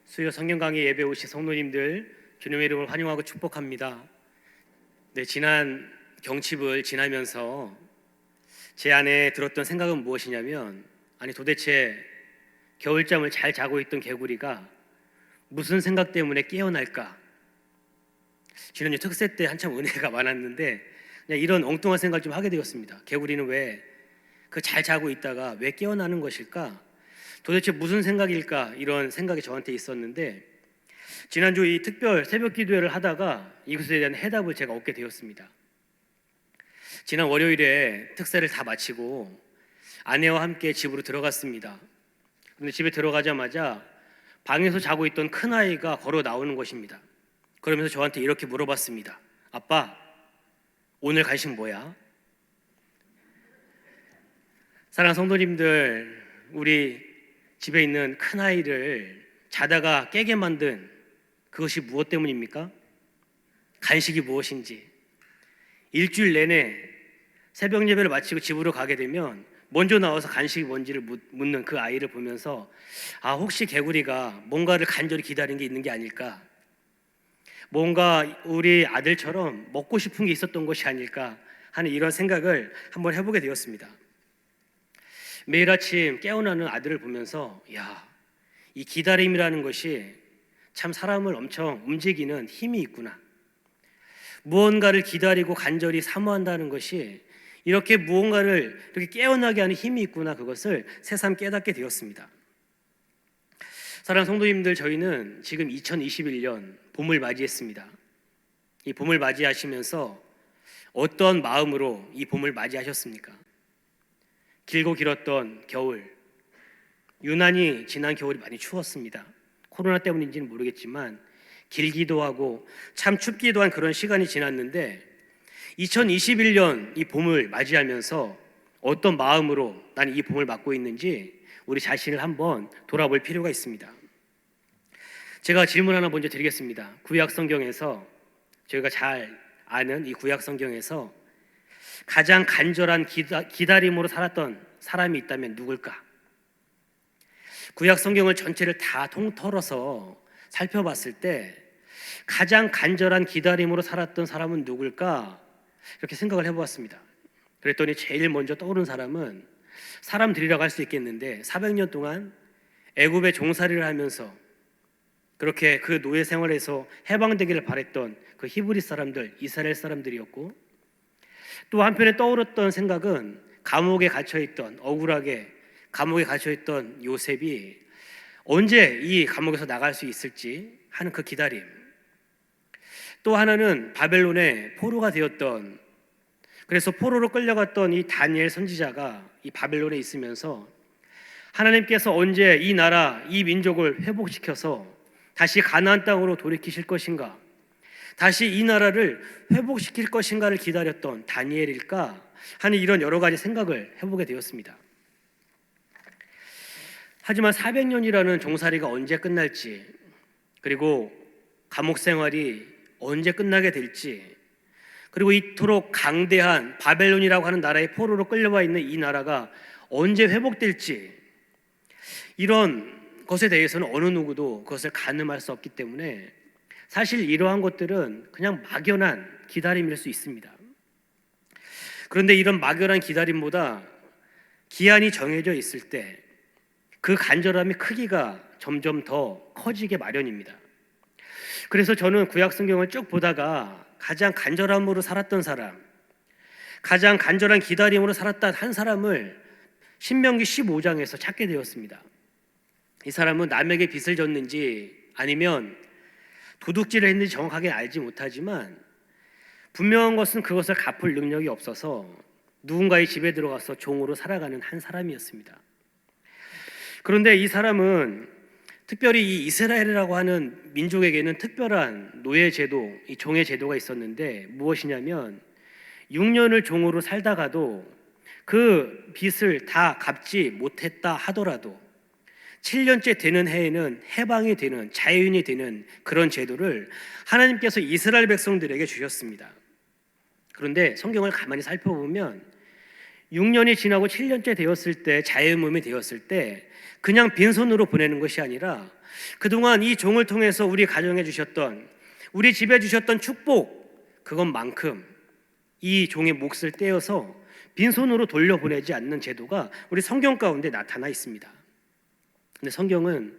수요 성경 강의 예배 오신 성도님들 주님의 이름을 환영하고 축복합니다. 네, 지난 경칩을 지나면서 제 안에 들었던 생각은 무엇이냐면, 아니 도대체 겨울잠을 잘 자고 있던 개구리가 무슨 생각 때문에 깨어날까? 지난주 특세 때 한참 은혜가 많았는데 그냥 이런 엉뚱한 생각을 좀 하게 되었습니다. 개구리는 왜 그 잘 자고 있다가 왜 깨어나는 것일까? 도대체 무슨 생각일까? 이런 생각이 저한테 있었는데, 지난주 이 특별 새벽 기도회를 하다가 이것에 대한 해답을 제가 얻게 되었습니다. 지난 월요일에 특세를 다 마치고 아내와 함께 집으로 들어갔습니다. 그런데 집에 들어가자마자 방에서 자고 있던 큰아이가 걸어 나오는 것입니다. 그러면서 저한테 이렇게 물어봤습니다. 아빠, 오늘 간식 뭐야? 사랑하는 성도님들, 우리 집에 있는 큰아이를 자다가 깨게 만든 그것이 무엇 때문입니까? 간식이 무엇인지. 일주일 내내 새벽 예배를 마치고 집으로 가게 되면 먼저 나와서 간식이 뭔지를 묻는 그 아이를 보면서, 아, 혹시 개구리가 뭔가를 간절히 기다린 게 있는 게 아닐까? 뭔가 우리 아들처럼 먹고 싶은 게 있었던 것이 아닐까 하는 이런 생각을 한번 해보게 되었습니다. 매일 아침 깨어나는 아들을 보면서, 야, 이 기다림이라는 것이 참 사람을 엄청 움직이는 힘이 있구나. 무언가를 기다리고 간절히 사모한다는 것이 이렇게 무언가를 이렇게 깨어나게 하는 힘이 있구나. 그것을 새삼 깨닫게 되었습니다. 사랑하는 성도님들, 저희는 지금 2021년 봄을 맞이했습니다. 이 봄을 맞이하시면서 어떤 마음으로 이 봄을 맞이하셨습니까? 길고 길었던 겨울, 유난히 지난 겨울이 많이 추웠습니다. 코로나 때문인지는 모르겠지만 길기도 하고 참 춥기도 한 그런 시간이 지났는데, 2021년 이 봄을 맞이하면서 어떤 마음으로 나는 이 봄을 맞고 있는지 우리 자신을 한번 돌아볼 필요가 있습니다. 제가 질문 하나 먼저 드리겠습니다. 구약 성경에서, 저희가 잘 아는 이 구약 성경에서 가장 간절한 기다림으로 살았던 사람이 있다면 누굴까? 구약 성경을 전체를 다 통틀어서 살펴봤을 때 가장 간절한 기다림으로 살았던 사람은 누굴까? 이렇게 생각을 해보았습니다. 그랬더니 제일 먼저 떠오른 사람은, 사람들이라고 할 수 있겠는데 400년 동안 애굽의 종살이를 하면서 그렇게 그 노예 생활에서 해방되기를 바랬던 그 히브리 사람들, 이스라엘 사람들이었고, 또 한편에 떠오르던 생각은 감옥에 갇혀있던, 억울하게 감옥에 갇혀있던 요셉이 언제 이 감옥에서 나갈 수 있을지 하는 그 기다림. 또 하나는 바벨론의 포로가 되었던, 그래서 포로로 끌려갔던 이 다니엘 선지자가 이 바벨론에 있으면서 하나님께서 언제 이 나라, 이 민족을 회복시켜서 다시 가나안 땅으로 돌이키실 것인가, 다시 이 나라를 회복시킬 것인가를 기다렸던 다니엘일까 하는 이런 여러 가지 생각을 해보게 되었습니다. 하지만 400년이라는 종살이가 언제 끝날지, 그리고 감옥 생활이 언제 끝나게 될지, 그리고 이토록 강대한 바벨론이라고 하는 나라의 포로로 끌려와 있는 이 나라가 언제 회복될지, 이런 것에 대해서는 어느 누구도 그것을 가늠할 수 없기 때문에 사실 이러한 것들은 그냥 막연한 기다림일 수 있습니다. 그런데 이런 막연한 기다림보다 기한이 정해져 있을 때 그 간절함의 크기가 점점 더 커지게 마련입니다. 그래서 저는 구약 성경을 쭉 보다가 가장 간절함으로 살았던 사람, 가장 간절한 기다림으로 살았던 한 사람을 신명기 15장에서 찾게 되었습니다. 이 사람은 남에게 빚을 졌는지 아니면 도둑질을 했는지 정확하게 알지 못하지만 분명한 것은 그것을 갚을 능력이 없어서 누군가의 집에 들어가서 종으로 살아가는 한 사람이었습니다. 그런데 이 사람은 특별히 이 이스라엘이라고 하는 민족에게는 특별한 노예 제도, 이 종의 제도가 있었는데, 무엇이냐면 6년을 종으로 살다가도 그 빚을 다 갚지 못했다 하더라도 7년째 되는 해에는 해방이 되는, 자유인이 되는 그런 제도를 하나님께서 이스라엘 백성들에게 주셨습니다. 그런데 성경을 가만히 살펴보면 6년이 지나고 7년째 되었을 때, 자유인몸이 되었을 때 그냥 빈손으로 보내는 것이 아니라 그동안 이 종을 통해서 우리 가정에 주셨던, 우리 집에 주셨던 축복, 그것만큼 이 종의 몫을 떼어서 빈손으로 돌려보내지 않는 제도가 우리 성경 가운데 나타나 있습니다. 근데 성경은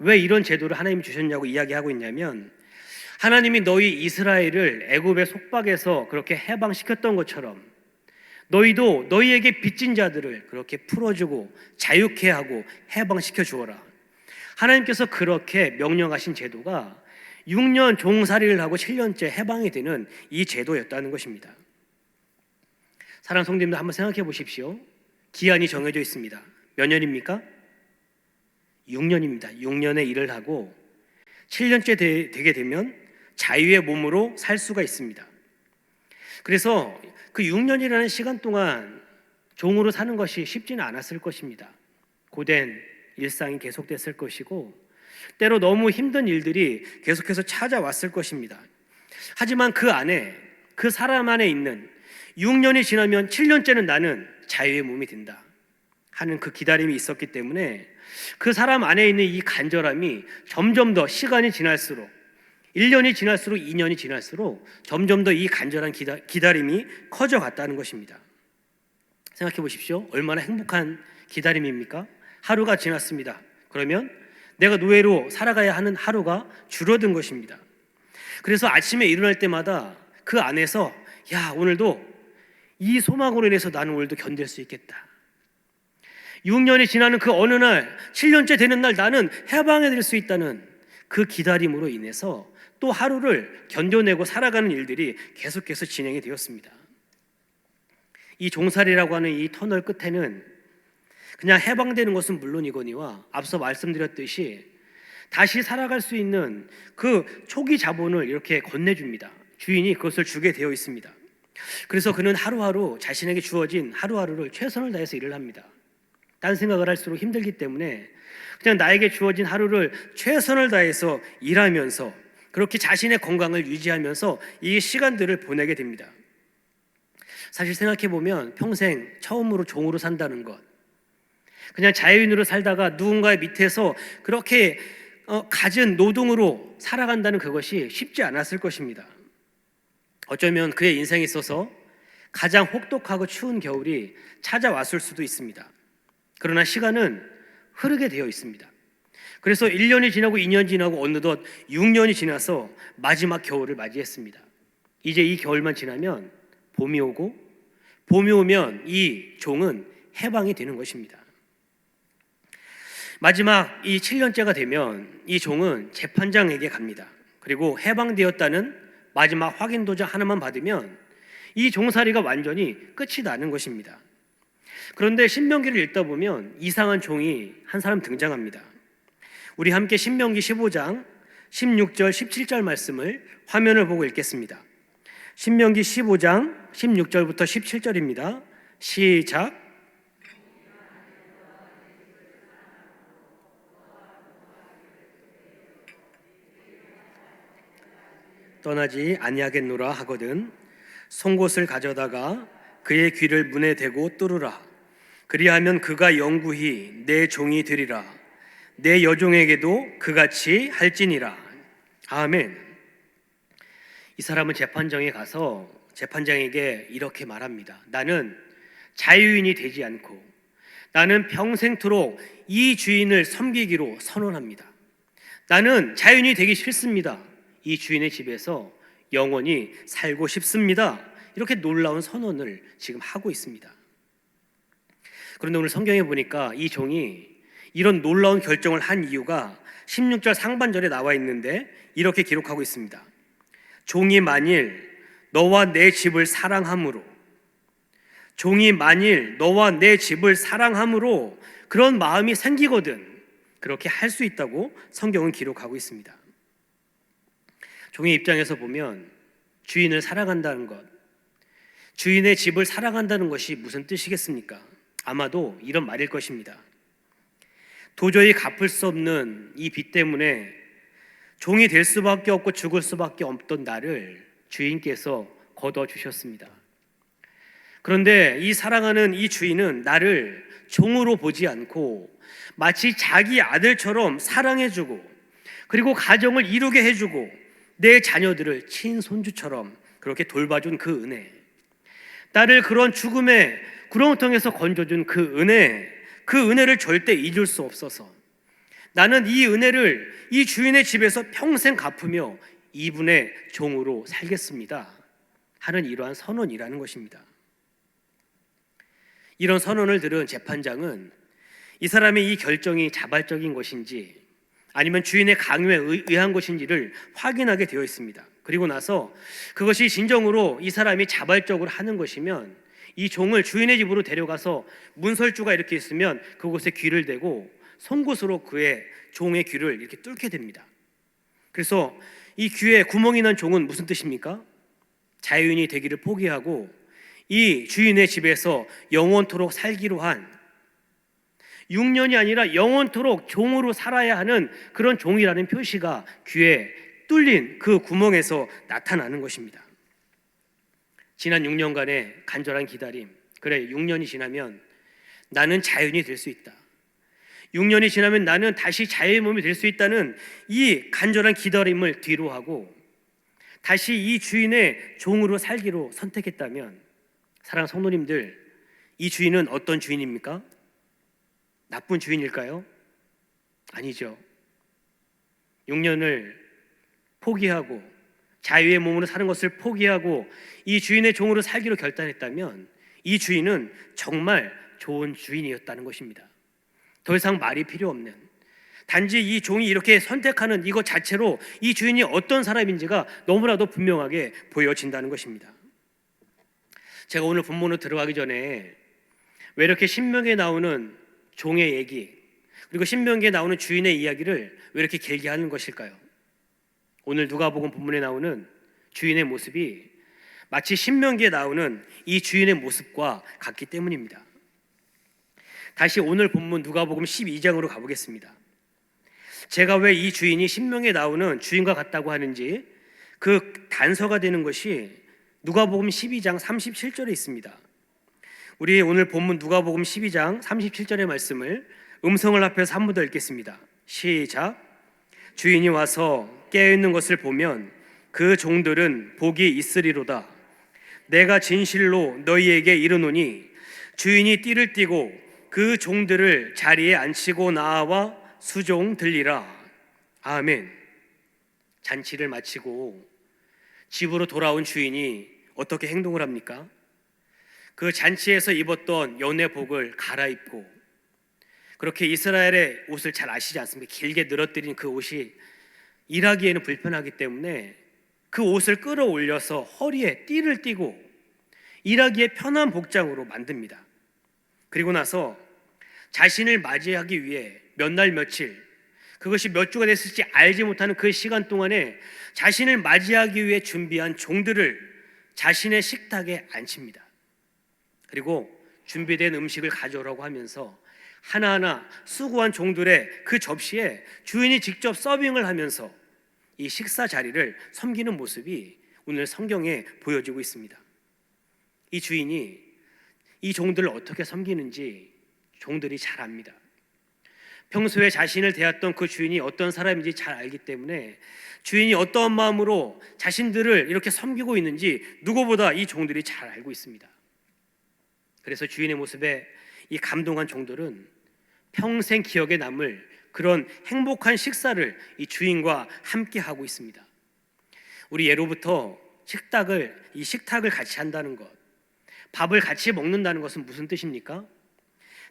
왜 이런 제도를 하나님이 주셨냐고 이야기하고 있냐면, 하나님이 너희 이스라엘을 애굽의 속박에서 그렇게 해방시켰던 것처럼 너희도 너희에게 빚진 자들을 그렇게 풀어주고 자유케 하고 해방시켜 주어라. 하나님께서 그렇게 명령하신 제도가 6년 종살이를 하고 7년째 해방이 되는 이 제도였다는 것입니다. 사랑하는 성도님들, 한번 생각해 보십시오. 기한이 정해져 있습니다. 몇 년입니까? 6년입니다. 6년의 일을 하고 7년째 되게 되면 자유의 몸으로 살 수가 있습니다. 그래서 그 6년이라는 시간 동안 종으로 사는 것이 쉽지는 않았을 것입니다. 고된 일상이 계속됐을 것이고, 때로 너무 힘든 일들이 계속해서 찾아왔을 것입니다. 하지만 그 안에, 그 사람 안에 있는 6년이 지나면 7년째는 나는 자유의 몸이 된다 하는 그 기다림이 있었기 때문에 그 사람 안에 있는 이 간절함이 점점 더 시간이 지날수록, 1년이 지날수록, 2년이 지날수록 점점 더 이 간절한 기다림이 커져갔다는 것입니다. 생각해 보십시오. 얼마나 행복한 기다림입니까? 하루가 지났습니다. 그러면 내가 노예로 살아가야 하는 하루가 줄어든 것입니다. 그래서 아침에 일어날 때마다 그 안에서, 야, 오늘도 이 소망으로 인해서 나는 오늘도 견딜 수 있겠다. 6년이 지나는 그 어느 날, 7년째 되는 날 나는 해방해 될 수 있다는 그 기다림으로 인해서 또 하루를 견뎌내고 살아가는 일들이 계속해서 진행이 되었습니다. 이 종살이라고 하는 이 터널 끝에는 그냥 해방되는 것은 물론이거니와 앞서 말씀드렸듯이 다시 살아갈 수 있는 그 초기 자본을 이렇게 건네줍니다. 주인이 그것을 주게 되어 있습니다. 그래서 그는 하루하루 자신에게 주어진 하루하루를 최선을 다해서 일을 합니다. 딴 생각을 할수록 힘들기 때문에 그냥 나에게 주어진 하루를 최선을 다해서 일하면서 그렇게 자신의 건강을 유지하면서 이 시간들을 보내게 됩니다. 사실 생각해보면 평생 처음으로 종으로 산다는 것, 그냥 자유인으로 살다가 누군가의 밑에서 그렇게 갖은 노동으로 살아간다는 그것이 쉽지 않았을 것입니다. 어쩌면 그의 인생에 있어서 가장 혹독하고 추운 겨울이 찾아왔을 수도 있습니다. 그러나 시간은 흐르게 되어 있습니다. 그래서 1년이 지나고 2년 지나고 어느덧 6년이 지나서 마지막 겨울을 맞이했습니다. 이제 이 겨울만 지나면 봄이 오고, 봄이 오면 이 종은 해방이 되는 것입니다. 마지막 이 7년째가 되면 이 종은 재판장에게 갑니다. 그리고 해방되었다는 마지막 확인 도장 하나만 받으면 이 종살이가 완전히 끝이 나는 것입니다. 그런데 신명기를 읽다 보면 이상한 종이 한 사람 등장합니다. 우리 함께 신명기 15장 16절 17절 말씀을 화면을 보고 읽겠습니다. 신명기 15장 16절부터 17절입니다. 시작. 떠나지 아니하겠노라 하거든 송곳을 가져다가 그의 귀를 문에 대고 뚫으라. 그리하면 그가 영구히 내 종이 되리라. 내 여종에게도 그같이 할지니라. 아멘. 이 사람은 재판장에 가서 재판장에게 이렇게 말합니다. 나는 자유인이 되지 않고 나는 평생토록 이 주인을 섬기기로 선언합니다. 나는 자유인이 되기 싫습니다. 이 주인의 집에서 영원히 살고 싶습니다. 이렇게 놀라운 선언을 지금 하고 있습니다. 그런데 오늘 성경에 보니까 이 종이 이런 놀라운 결정을 한 이유가 16절 상반절에 나와 있는데 이렇게 기록하고 있습니다. 종이 만일 너와 내 집을 사랑함으로, 종이 만일 너와 내 집을 사랑함으로 그런 마음이 생기거든 그렇게 할 수 있다고 성경은 기록하고 있습니다. 종의 입장에서 보면 주인을 사랑한다는 것, 주인의 집을 사랑한다는 것이 무슨 뜻이겠습니까? 아마도 이런 말일 것입니다. 도저히 갚을 수 없는 이 빚 때문에 종이 될 수밖에 없고 죽을 수밖에 없던 나를 주인께서 걷어주셨습니다. 그런데 이 사랑하는 이 주인은 나를 종으로 보지 않고 마치 자기 아들처럼 사랑해주고 그리고 가정을 이루게 해주고 내 자녀들을 친손주처럼 그렇게 돌봐준 그 은혜, 나를 그런 죽음의 구렁텅에서 건져준 그 은혜를 절대 잊을 수 없어서 나는 이 은혜를 이 주인의 집에서 평생 갚으며 이분의 종으로 살겠습니다 하는 이러한 선언이라는 것입니다. 이런 선언을 들은 재판장은 이 사람의 이 결정이 자발적인 것인지 아니면 주인의 강요에 의한 것인지를 확인하게 되어 있습니다. 그리고 나서 그것이 진정으로 이 사람이 자발적으로 하는 것이면 이 종을 주인의 집으로 데려가서 문설주가 이렇게 있으면 그곳에 귀를 대고 송곳으로 그의 종의 귀를 이렇게 뚫게 됩니다. 그래서 이 귀에 구멍이 난 종은 무슨 뜻입니까? 자유인이 되기를 포기하고 이 주인의 집에서 영원토록 살기로 한 6년이 아니라 영원토록 종으로 살아야 하는 그런 종이라는 표시가 귀에 뚫린 그 구멍에서 나타나는 것입니다. 지난 6년간의 간절한 기다림, 그래 6년이 지나면 나는 자유인이 될 수 있다, 6년이 지나면 나는 다시 자유의 몸이 될 수 있다는 이 간절한 기다림을 뒤로하고 다시 이 주인의 종으로 살기로 선택했다면, 사랑하는 성도님들, 이 주인은 어떤 주인입니까? 나쁜 주인일까요? 아니죠. 6년을 포기하고 자유의 몸으로 사는 것을 포기하고 이 주인의 종으로 살기로 결단했다면 이 주인은 정말 좋은 주인이었다는 것입니다. 더 이상 말이 필요 없는, 단지 이 종이 이렇게 선택하는 이것 자체로 이 주인이 어떤 사람인지가 너무나도 분명하게 보여진다는 것입니다. 제가 오늘 본문으로 들어가기 전에 왜 이렇게 신명기에 나오는 종의 얘기, 그리고 신명기에 나오는 주인의 이야기를 왜 이렇게 길게 하는 것일까요? 오늘 누가복음 본문에 나오는 주인의 모습이 마치 신명기에 나오는 이 주인의 모습과 같기 때문입니다. 다시 오늘 본문 누가복음 12장으로 가보겠습니다. 제가 왜 이 주인이 신명기에 나오는 주인과 같다고 하는지 그 단서가 되는 것이 누가복음 12장 37절에 있습니다. 우리 오늘 본문 누가복음 12장 37절의 말씀을 음성을 합해서 한 번 더 읽겠습니다. 시작. 주인이 와서 깨어있는 것을 보면 그 종들은 복이 있으리로다. 내가 진실로 너희에게 이르노니 주인이 띠를 띠고 그 종들을 자리에 앉히고 나와 수종 들리라. 아멘. 잔치를 마치고 집으로 돌아온 주인이 어떻게 행동을 합니까? 그 잔치에서 입었던 연회복을 갈아입고, 그렇게 이스라엘의 옷을 잘 아시지 않습니까? 길게 늘어뜨린 그 옷이 일하기에는 불편하기 때문에 그 옷을 끌어올려서 허리에 띠를 띠고 일하기에 편한 복장으로 만듭니다. 그리고 나서 자신을 맞이하기 위해 몇 날 며칠, 그것이 몇 주가 됐을지 알지 못하는 그 시간 동안에 자신을 맞이하기 위해 준비한 종들을 자신의 식탁에 앉힙니다. 그리고 준비된 음식을 가져오라고 하면서 하나하나 수고한 종들의 그 접시에 주인이 직접 서빙을 하면서 이 식사 자리를 섬기는 모습이 오늘 성경에 보여지고 있습니다. 이 주인이 이 종들을 어떻게 섬기는지 종들이 잘 압니다. 평소에 자신을 대했던 그 주인이 어떤 사람인지 잘 알기 때문에 주인이 어떠한 마음으로 자신들을 이렇게 섬기고 있는지 누구보다 이 종들이 잘 알고 있습니다. 그래서 주인의 모습에 이 감동한 종들은 평생 기억에 남을 그런 행복한 식사를 이 주인과 함께 하고 있습니다. 우리 예로부터 식탁을 같이 한다는 것, 밥을 같이 먹는다는 것은 무슨 뜻입니까?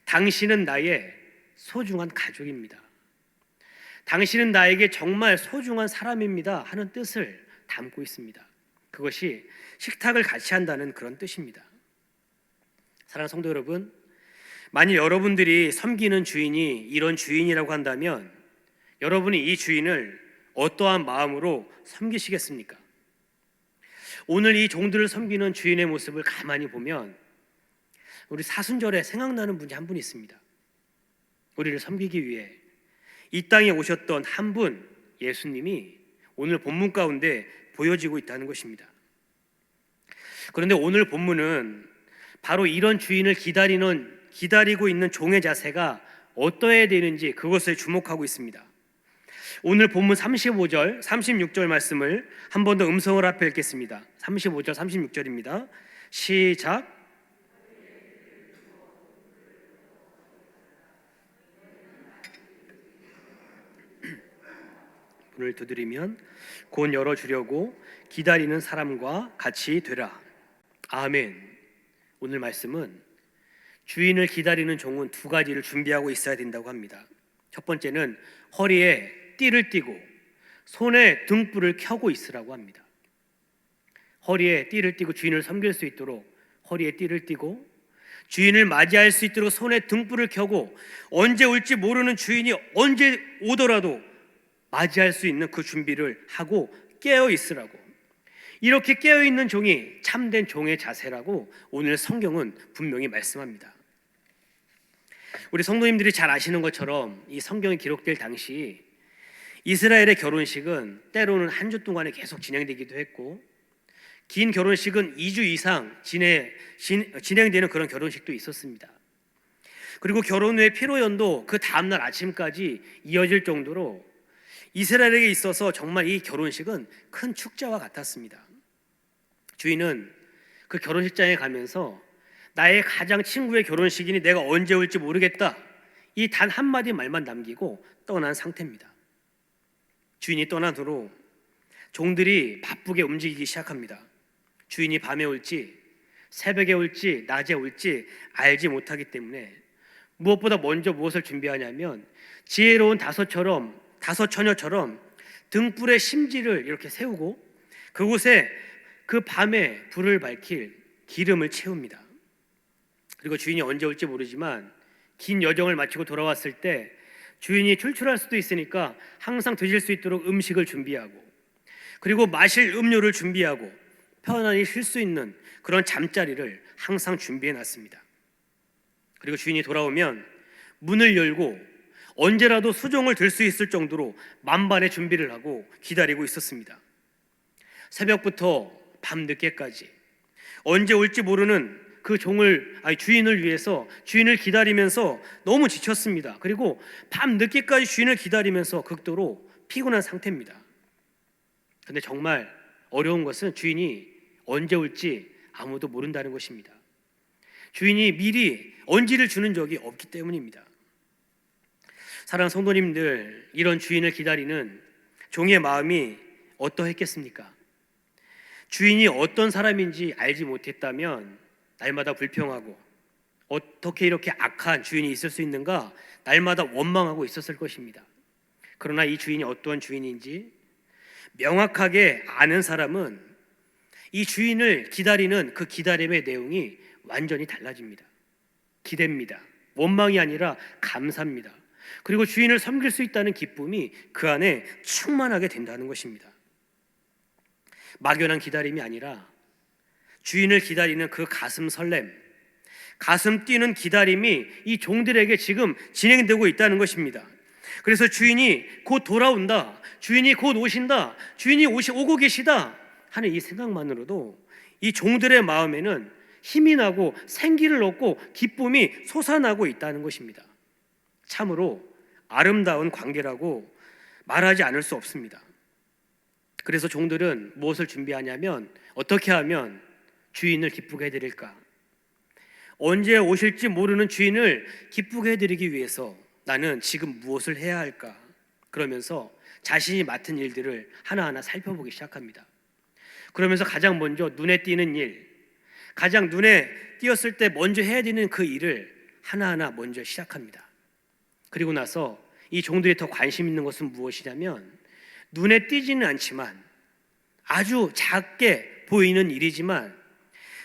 당신은 나의 소중한 가족입니다. 당신은 나에게 정말 소중한 사람입니다 하는 뜻을 담고 있습니다. 그것이 식탁을 같이 한다는 그런 뜻입니다. 사랑하는 성도 여러분, 만일 여러분들이 섬기는 주인이 이런 주인이라고 한다면 여러분이 이 주인을 어떠한 마음으로 섬기시겠습니까? 오늘 이 종들을 섬기는 주인의 모습을 가만히 보면 우리 사순절에 생각나는 분이 한 분 있습니다. 우리를 섬기기 위해 이 땅에 오셨던 한 분, 예수님이 오늘 본문 가운데 보여지고 있다는 것입니다. 그런데 오늘 본문은 바로 이런 주인을 기다리고 있는 종의 자세가 어떠해야 되는지 그것에 주목하고 있습니다. 오늘 본문 35절, 36절 말씀을 한 번 더 음성을 합해 읽겠습니다. 35절, 36절입니다. 시작. 문을 두드리면 곧 열어주려고 기다리는 사람과 같이 되라. 아멘. 오늘 말씀은 주인을 기다리는 종은 두 가지를 준비하고 있어야 된다고 합니다. 첫 번째는 허리에 띠를 띠고 손에 등불을 켜고 있으라고 합니다. 허리에 띠를 띠고 주인을 섬길 수 있도록 허리에 띠를 띠고 주인을 맞이할 수 있도록 손에 등불을 켜고 언제 올지 모르는 주인이 언제 오더라도 맞이할 수 있는 그 준비를 하고 깨어 있으라고. 이렇게 깨어 있는 종이 참된 종의 자세라고 오늘 성경은 분명히 말씀합니다. 우리 성도님들이 잘 아시는 것처럼 이 성경이 기록될 당시 이스라엘의 결혼식은 때로는 한 주 동안에 계속 진행되기도 했고 긴 결혼식은 2주 이상 진행되는 그런 결혼식도 있었습니다. 그리고 결혼 후의 피로연도 그 다음날 아침까지 이어질 정도로 이스라엘에게 있어서 정말 이 결혼식은 큰 축제와 같았습니다. 주인은 그 결혼식장에 가면서 나의 가장 친구의 결혼식이니 내가 언제 올지 모르겠다, 이 단 한마디 말만 남기고 떠난 상태입니다. 주인이 떠난 후로 종들이 바쁘게 움직이기 시작합니다. 주인이 밤에 올지 새벽에 올지 낮에 올지 알지 못하기 때문에 무엇보다 먼저 무엇을 준비하냐면 지혜로운 다섯 처녀처럼 등불의 심지를 이렇게 세우고 그곳에 그 밤에 불을 밝힐 기름을 채웁니다. 그리고 주인이 언제 올지 모르지만 긴 여정을 마치고 돌아왔을 때 주인이 출출할 수도 있으니까 항상 드실 수 있도록 음식을 준비하고 그리고 마실 음료를 준비하고 편안히 쉴 수 있는 그런 잠자리를 항상 준비해 놨습니다. 그리고 주인이 돌아오면 문을 열고 언제라도 수종을 들 수 있을 정도로 만반의 준비를 하고 기다리고 있었습니다. 새벽부터 밤늦게까지 언제 올지 모르는 그 주인을 위해서 주인을 기다리면서 너무 지쳤습니다. 그리고 밤늦게까지 주인을 기다리면서 극도로 피곤한 상태입니다. 근데 정말 어려운 것은 주인이 언제 올지 아무도 모른다는 것입니다. 주인이 미리 언지를 주는 적이 없기 때문입니다. 사랑하는 성도님들, 이런 주인을 기다리는 종의 마음이 어떠했겠습니까? 주인이 어떤 사람인지 알지 못했다면 날마다 불평하고 어떻게 이렇게 악한 주인이 있을 수 있는가 날마다 원망하고 있었을 것입니다. 그러나 이 주인이 어떠한 주인인지 명확하게 아는 사람은 이 주인을 기다리는 그 기다림의 내용이 완전히 달라집니다. 기대입니다. 원망이 아니라 감사입니다. 그리고 주인을 섬길 수 있다는 기쁨이 그 안에 충만하게 된다는 것입니다. 막연한 기다림이 아니라 주인을 기다리는 그 가슴 설렘, 가슴 뛰는 기다림이 이 종들에게 지금 진행되고 있다는 것입니다. 그래서 주인이 곧 돌아온다, 주인이 곧 오신다, 주인이 오고 계시다 하는 이 생각만으로도 이 종들의 마음에는 힘이 나고 생기를 얻고 기쁨이 솟아나고 있다는 것입니다. 참으로 아름다운 관계라고 말하지 않을 수 없습니다. 그래서 종들은 무엇을 준비하냐면 어떻게 하면 주인을 기쁘게 해드릴까? 언제 오실지 모르는 주인을 기쁘게 해드리기 위해서 나는 지금 무엇을 해야 할까? 그러면서 자신이 맡은 일들을 하나하나 살펴보기 시작합니다. 그러면서 가장 먼저 눈에 띄는 일, 가장 눈에 띄었을 때 먼저 해야 되는 그 일을 하나하나 먼저 시작합니다. 그리고 나서 이 종들이 더 관심 있는 것은 무엇이냐면 눈에 띄지는 않지만 아주 작게 보이는 일이지만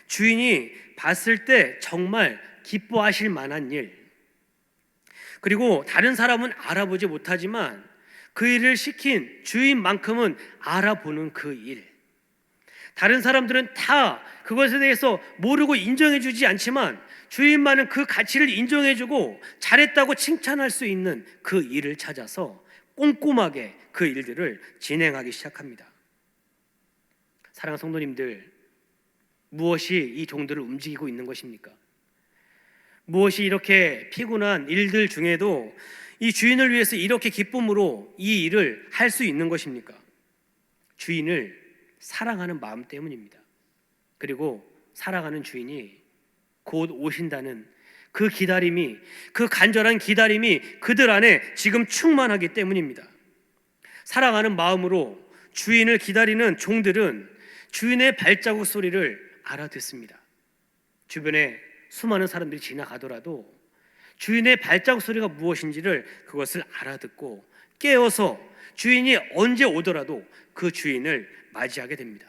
주인이 봤을 때 정말 기뻐하실 만한 일, 그리고 다른 사람은 알아보지 못하지만 그 일을 시킨 주인만큼은 알아보는 그 일, 다른 사람들은 다 그것에 대해서 모르고 인정해주지 않지만 주인만은 그 가치를 인정해주고 잘했다고 칭찬할 수 있는 그 일을 찾아서 꼼꼼하게 그 일들을 진행하기 시작합니다. 사랑하는 성도님들, 무엇이 이 종들을 움직이고 있는 것입니까? 무엇이 이렇게 피곤한 일들 중에도 이 주인을 위해서 이렇게 기쁨으로 이 일을 할 수 있는 것입니까? 주인을 사랑하는 마음 때문입니다. 그리고 사랑하는 주인이 곧 오신다는 그 기다림이, 그 간절한 기다림이 그들 안에 지금 충만하기 때문입니다. 사랑하는 마음으로 주인을 기다리는 종들은 주인의 발자국 소리를 알아듣습니다. 주변에 수많은 사람들이 지나가더라도 주인의 발자국 소리가 무엇인지를 그것을 알아듣고 깨어서 주인이 언제 오더라도 그 주인을 맞이하게 됩니다.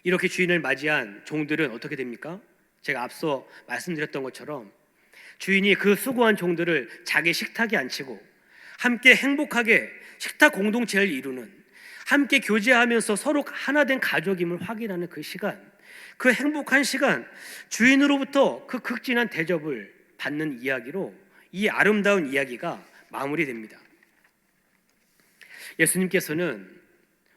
이렇게 주인을 맞이한 종들은 어떻게 됩니까? 제가 앞서 말씀드렸던 것처럼 주인이 그 수고한 종들을 자기 식탁에 앉히고 함께 행복하게 식탁 공동체를 이루는, 함께 교제하면서 서로 하나 된 가족임을 확인하는 그 시간, 그 행복한 시간, 주인으로부터 그 극진한 대접을 받는 이야기로 이 아름다운 이야기가 마무리됩니다. 예수님께서는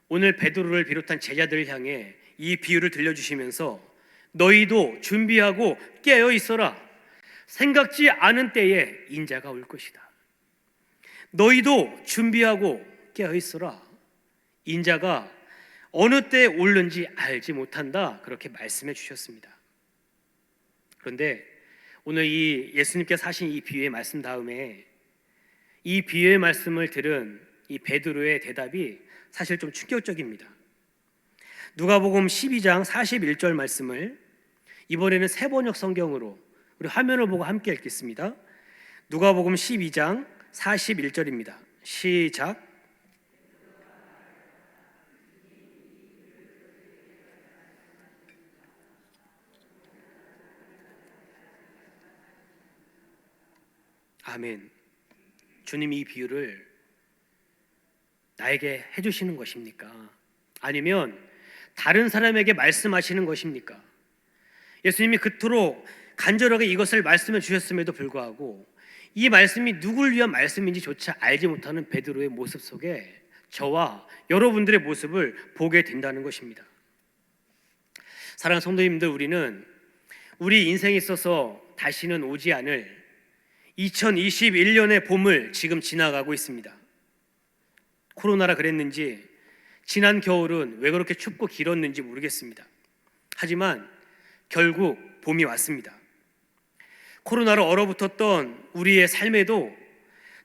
오늘 베드로를 비롯한 제자들을 향해 이 비유를 들려주시면서 너희도 준비하고 깨어 있어라. 생각지 않은 때에 인자가 올 것이다. 너희도 준비하고 깨어 있어라. 인자가 어느 때에 오는지 알지 못한다. 그렇게 말씀해 주셨습니다. 그런데 오늘 이 예수님께서 하신 이 비유의 말씀 다음에 이 비유의 말씀을 들은 이 베드로의 대답이 사실 좀 충격적입니다. 누가복음 12장 41절 말씀을 이번에는 세번역 성경으로 우리 화면을 보고 함께 읽겠습니다. 누가복음 12장 41절입니다. 시작. 아멘. 주님이 이 비유를 나에게 해주시는 것입니까? 아니면 다른 사람에게 말씀하시는 것입니까? 예수님이 그토록 간절하게 이것을 말씀해 주셨음에도 불구하고 이 말씀이 누굴 위한 말씀인지조차 알지 못하는 베드로의 모습 속에 저와 여러분들의 모습을 보게 된다는 것입니다. 사랑하는 성도님들, 우리는 우리 인생에 있어서 다시는 오지 않을 2021년의 봄을 지금 지나가고 있습니다. 코로나라 그랬는지 지난 겨울은 왜 그렇게 춥고 길었는지 모르겠습니다. 하지만 결국 봄이 왔습니다. 코로나로 얼어붙었던 우리의 삶에도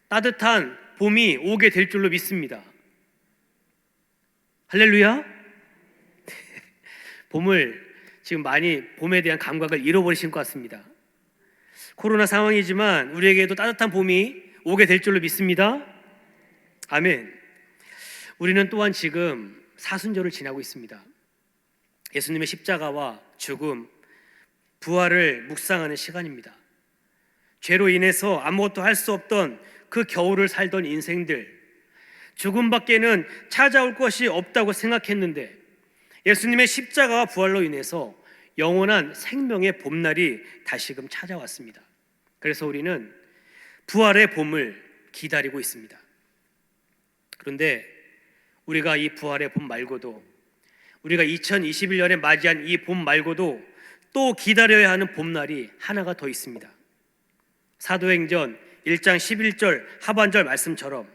따뜻한 봄이 오게 될 줄로 믿습니다. 할렐루야. 지금 많이 봄에 대한 감각을 잃어버리신 것 같습니다. 코로나 상황이지만 우리에게도 따뜻한 봄이 오게 될 줄로 믿습니다. 아멘. 우리는 또한 지금 사순절을 지나고 있습니다. 예수님의 십자가와 죽음, 부활을 묵상하는 시간입니다. 죄로 인해서 아무것도 할 수 없던 그 겨울을 살던 인생들, 죽음밖에는 찾아올 것이 없다고 생각했는데 예수님의 십자가와 부활로 인해서 영원한 생명의 봄날이 다시금 찾아왔습니다. 그래서 우리는 부활의 봄을 기다리고 있습니다. 그런데 우리가 이 부활의 봄 말고도, 우리가 2021년에 맞이한 이 봄 말고도 또 기다려야 하는 봄날이 하나가 더 있습니다. 사도행전 1장 11절 하반절 말씀처럼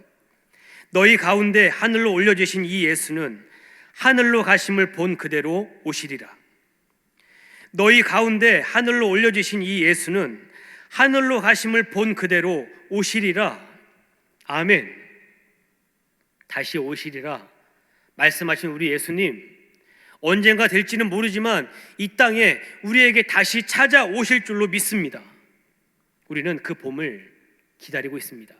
너희 가운데 하늘로 올려주신 이 예수는 하늘로 가심을 본 그대로 오시리라. 너희 가운데 하늘로 올려주신 이 예수는 하늘로 가심을 본 그대로 오시리라. 아멘. 다시 오시리라 말씀하신 우리 예수님, 언젠가 될지는 모르지만 이 땅에 우리에게 다시 찾아오실 줄로 믿습니다. 우리는 그 봄을 기다리고 있습니다.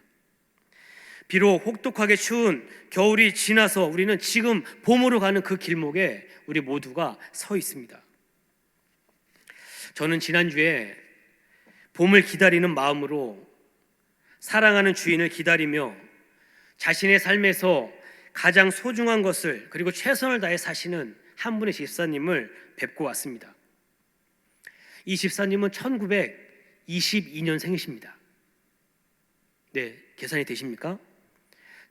비록 혹독하게 추운 겨울이 지나서 우리는 지금 봄으로 가는 그 길목에 우리 모두가 서 있습니다. 저는 지난주에 봄을 기다리는 마음으로 사랑하는 주인을 기다리며 자신의 삶에서 가장 소중한 것을, 그리고 최선을 다해 사시는 한 분의 집사님을 뵙고 왔습니다. 이 집사님은 1922년생이십니다. 네, 계산이 되십니까?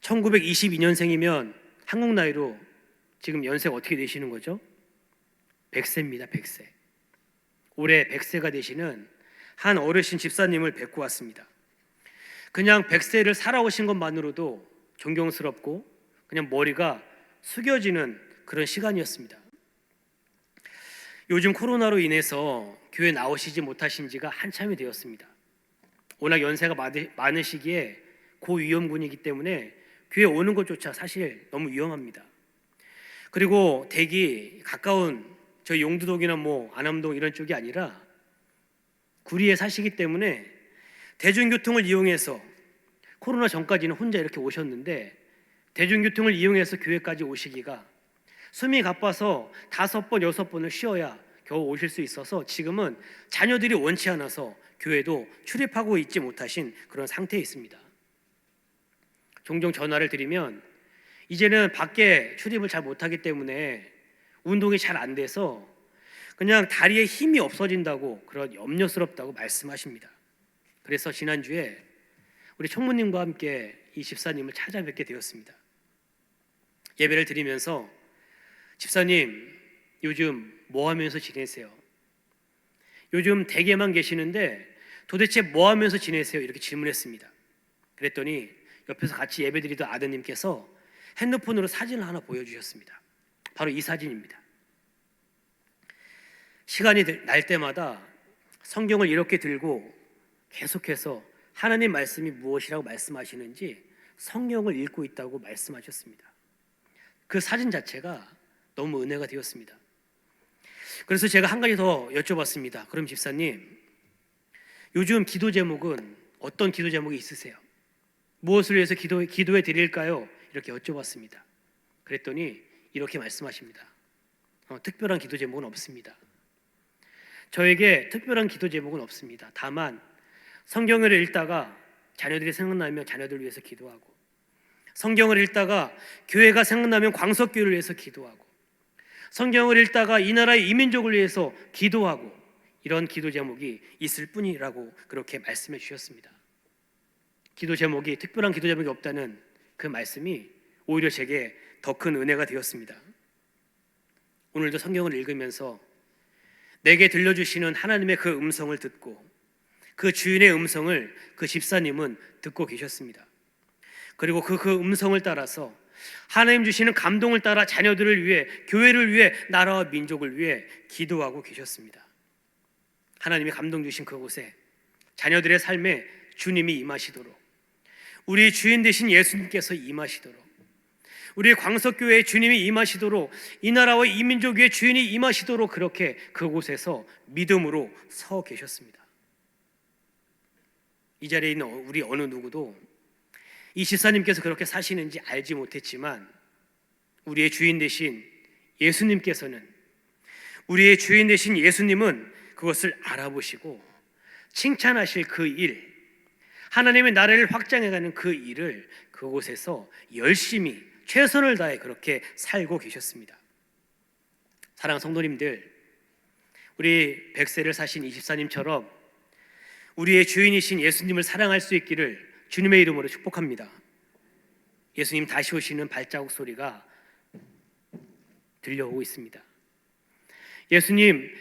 1922년생이면 한국 나이로 지금 연세가 어떻게 되시는 거죠? 100세입니다. 100세. 올해 100세가 되시는 한 어르신 집사님을 뵙고 왔습니다. 그냥 100세를 살아오신 것만으로도 존경스럽고 그냥 머리가 숙여지는 그런 시간이었습니다. 요즘 코로나로 인해서 교회 나오시지 못하신 지가 한참이 되었습니다. 워낙 연세가 많으시기에 고위험군이기 때문에 교회 오는 것조차 사실 너무 위험합니다. 그리고 댁이 가까운 저희 용두동이나 안암동 이런 쪽이 아니라 구리에 사시기 때문에 대중교통을 이용해서, 코로나 전까지는 혼자 이렇게 오셨는데 대중교통을 이용해서 교회까지 오시기가 숨이 가빠서 5번, 6번을 쉬어야 겨우 오실 수 있어서 지금은 자녀들이 원치 않아서 교회도 출입하고 있지 못하신 그런 상태에 있습니다. 종종 전화를 드리면 이제는 밖에 출입을 잘 못하기 때문에 운동이 잘 안 돼서 그냥 다리에 힘이 없어진다고, 그런 염려스럽다고 말씀하십니다. 그래서 지난주에 우리 총무님과 함께 이 집사님을 찾아뵙게 되었습니다. 예배를 드리면서 집사님, 요즘 뭐 하면서 지내세요? 요즘 댁에만 계시는데 도대체 뭐 하면서 지내세요? 이렇게 질문했습니다. 그랬더니 옆에서 같이 예배드리던 아드님께서 핸드폰으로 사진을 하나 보여주셨습니다. 바로 이 사진입니다. 시간이 날 때마다 성경을 이렇게 들고 계속해서 하나님 말씀이 무엇이라고 말씀하시는지 성경을 읽고 있다고 말씀하셨습니다. 그 사진 자체가 너무 은혜가 되었습니다. 그래서 제가 한 가지 더 여쭤봤습니다. 그럼 집사님, 요즘 기도 제목은 어떤 기도 제목이 있으세요? 무엇을 위해서 기도해 드릴까요? 이렇게 여쭤봤습니다. 그랬더니 이렇게 말씀하십니다. 특별한 기도 제목은 없습니다. 저에게 특별한 기도 제목은 없습니다. 다만 성경을 읽다가 자녀들이 생각나면 자녀들 위해서 기도하고, 성경을 읽다가 교회가 생각나면 광석교회를 위해서 기도하고, 성경을 읽다가 이 나라의 이민족을 위해서 기도하고, 이런 기도 제목이 있을 뿐이라고 그렇게 말씀해 주셨습니다. 기도 제목이, 특별한 기도 제목이 없다는 그 말씀이 오히려 제게 더 큰 은혜가 되었습니다. 오늘도 성경을 읽으면서 내게 들려주시는 하나님의 그 음성을 듣고, 그 주인의 음성을 그 집사님은 듣고 계셨습니다. 그리고 그 음성을 따라서 하나님 주시는 감동을 따라 자녀들을 위해, 교회를 위해, 나라와 민족을 위해 기도하고 계셨습니다. 하나님이 감동 주신 그곳에 자녀들의 삶에 주님이 임하시도록, 우리 주인 되신 예수님께서 임하시도록, 우리 광석교회에 주님이 임하시도록, 이 나라와 이 민족 위에 주인이 임하시도록 그렇게 그곳에서 믿음으로 서 계셨습니다. 이 자리에 있는 우리 어느 누구도 이 집사님께서 그렇게 사시는지 알지 못했지만 우리의 주인 되신 예수님께서는, 우리의 주인 되신 예수님은 그것을 알아보시고 칭찬하실 그 일, 하나님의 나라를 확장해가는 그 일을 그곳에서 열심히 최선을 다해 그렇게 살고 계셨습니다. 사랑하는 성도님들, 우리 100세를 사신 이 집사님처럼 우리의 주인이신 예수님을 사랑할 수 있기를 주님의 이름으로 축복합니다. 예수님 다시 오시는 발자국 소리가 들려오고 있습니다. 예수님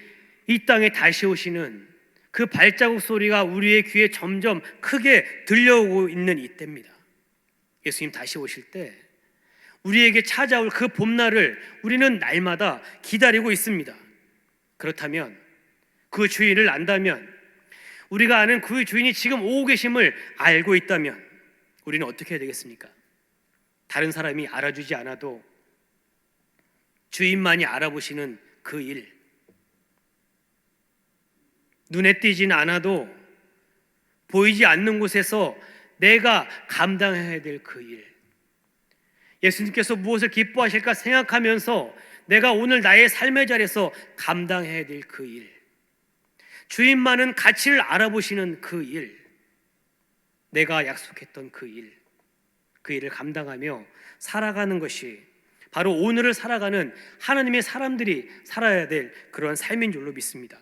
이 땅에 다시 오시는 그 발자국 소리가 우리의 귀에 점점 크게 들려오고 있는 이때입니다. 예수님 다시 오실 때 우리에게 찾아올 그 봄날을 우리는 날마다 기다리고 있습니다. 그렇다면 그 주인을 안다면, 우리가 아는 그 주인이 지금 오고 계심을 알고 있다면 우리는 어떻게 해야 되겠습니까? 다른 사람이 알아주지 않아도 주인만이 알아보시는 그 일, 눈에 띄지는 않아도 보이지 않는 곳에서 내가 감당해야 될 그 일, 예수님께서 무엇을 기뻐하실까 생각하면서 내가 오늘 나의 삶의 자리에서 감당해야 될 그 일, 주인만은 가치를 알아보시는 그 일, 내가 약속했던 그 일, 그 일을 감당하며 살아가는 것이 바로 오늘을 살아가는 하나님의 사람들이 살아야 될 그러한 삶인 줄로 믿습니다.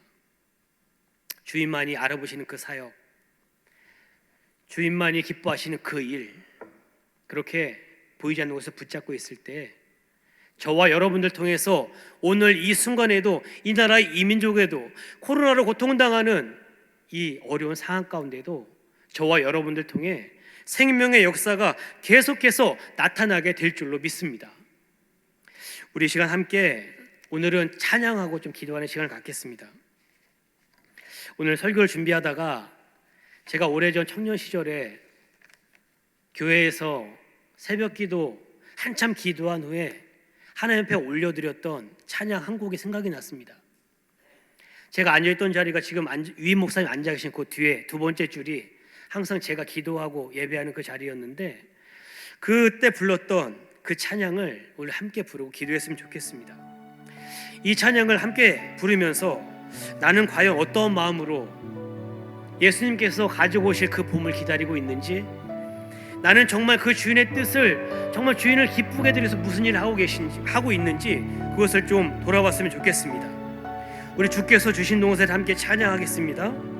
주인만이 알아보시는 그 사역, 주인만이 기뻐하시는 그 일, 그렇게 보이지 않는 곳에서 붙잡고 있을 때 저와 여러분들 통해서 오늘 이 순간에도, 이 나라의 이민족에도, 코로나로 고통당하는 이 어려운 상황 가운데도 저와 여러분들 통해 생명의 역사가 계속해서 나타나게 될 줄로 믿습니다. 우리 시간 함께 오늘은 찬양하고 좀 기도하는 시간을 갖겠습니다. 오늘 설교를 준비하다가 제가 오래전 청년 시절에 교회에서 새벽 기도 한참 기도한 후에 하나님 앞에 올려드렸던 찬양 한 곡이 생각이 났습니다. 제가 앉아있던 자리가 지금 위임 목사님 앉아 계신 그 뒤에 두 번째 줄이 항상 제가 기도하고 예배하는 그 자리였는데, 그때 불렀던 그 찬양을 오늘 함께 부르고 기도했으면 좋겠습니다. 이 찬양을 함께 부르면서 나는 과연 어떤 마음으로 예수님께서 가지고 오실 그 봄을 기다리고 있는지, 나는 정말 그 주인의 뜻을, 정말 주인을 기쁘게 하기 위해서 무슨 일을 하고 있는지 그것을 좀 돌아봤으면 좋겠습니다. 우리 주께서 주신 동생을 함께 찬양하겠습니다.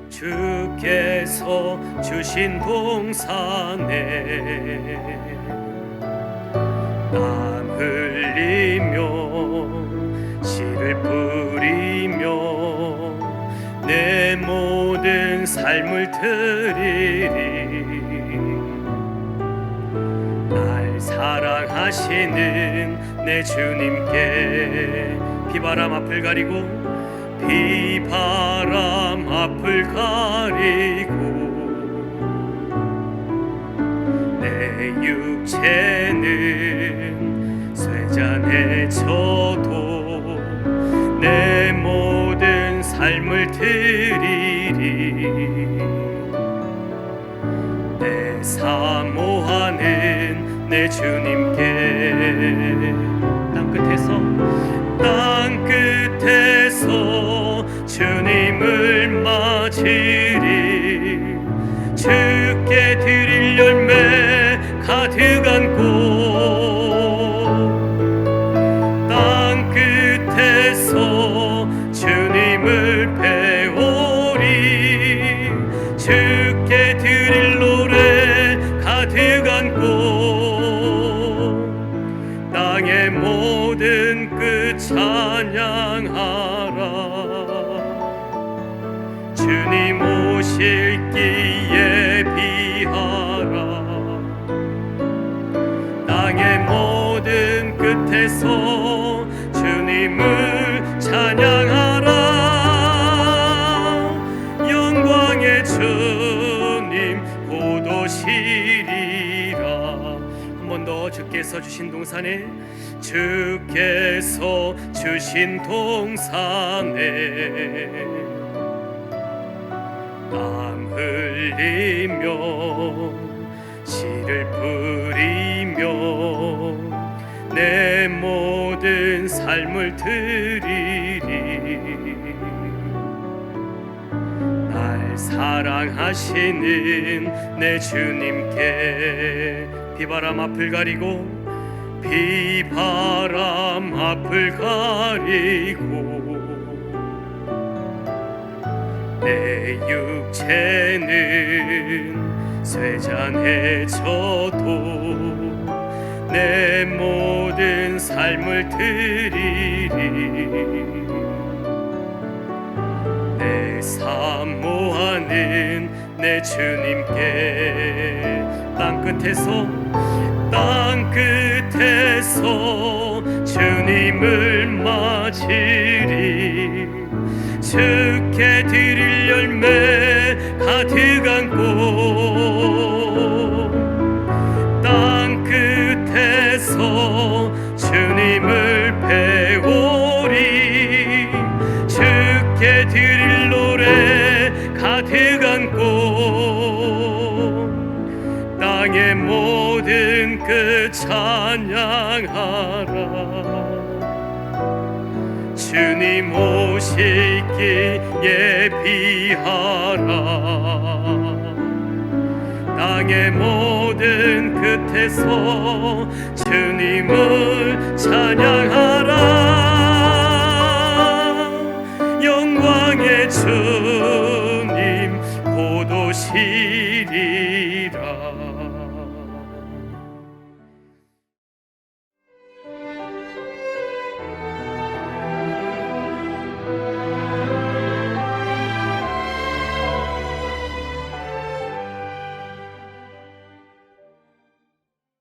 주께서 주신 동산에 땀 흘리며 씨를 뿌리며 내 모든 삶을 드리리. 날 사랑하시는 내 주님께 비바람 앞을 가리고 비바람 앞을 가리고 내 육체는 쇠잔에 져도 내 모든 삶을 드리리. 내 사모하는 내 주님께 땅 끝에서 주님을 맞으리. 주께 드릴 열매 가득한 꽃, 땅 끝에서 주님을 배우리. 주께 드릴 노래 가득한 꽃, 땅의 모든 끝 찬양하라. 주님 오실 기에 비하라. 땅의 모든 끝에서 주님을 찬양하라. 영광의 주님 곧 오시리라. 한 번 더 주께서 주신 동산에, 주께서 주신 동산에 땀 흘리며 씨를 뿌리며 내 모든 삶을 드리리. 날 사랑하시는 내 주님께 비바람 앞을 가리고 비바람 앞을 가리고 내 육체는 쇠잔에 져도 내 모든 삶을 드리리. 내 사모하는 내 주님께 땅 끝에서 주님을 맞으리. 주께 드릴 열매 가득한 꽃, 땅 끝에서 주님을 배우리. 주께 드릴 노래 가득한 꽃, 땅의 모든 끝 찬양하라. 주님 오시기 예비하라. 땅의 모든 끝에서 주님을 찬양하라. 영광의 주님 곧 오시리.